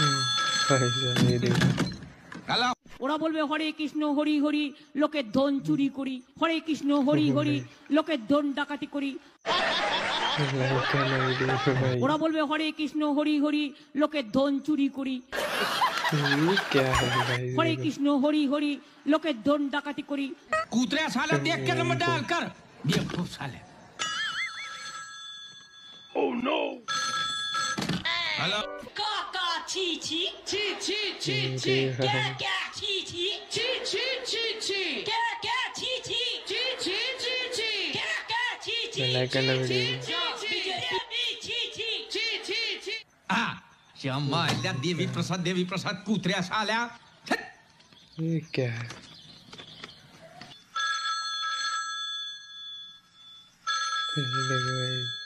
भाई साहब ये देखो ওরা বলবে হরে কৃষ্ণ হরি হরি লোকের ধন চুরি করি, হরে কৃষ্ণ হরি হরি লোকের ধন ডাকাতি করি। लड़का नहीं देखो भाई ওরা বলবে হরে কৃষ্ণ হরি হরি লোকের ধন চুরি করি, ये क्या है भाई হরে কৃষ্ণ হরি হরি লোকের ধন ডাকাতি করি। कूतरे साले देख के नंबर डाल कर बेवकूफ साले। কাকা ছি ছি ছি ছি ছি ছি ক্যা ক্যা ছি ছি ছি ছি ছি ছি ক্যা ক্যা ছি ছি ছি ছি ছি ছি ক্যা ক্যা ছি ছি लड़का ना वीडियो हा श्यामा त्या देवी प्रसाद कुत्र्या साल्या। ये क्या है ये देखो भाई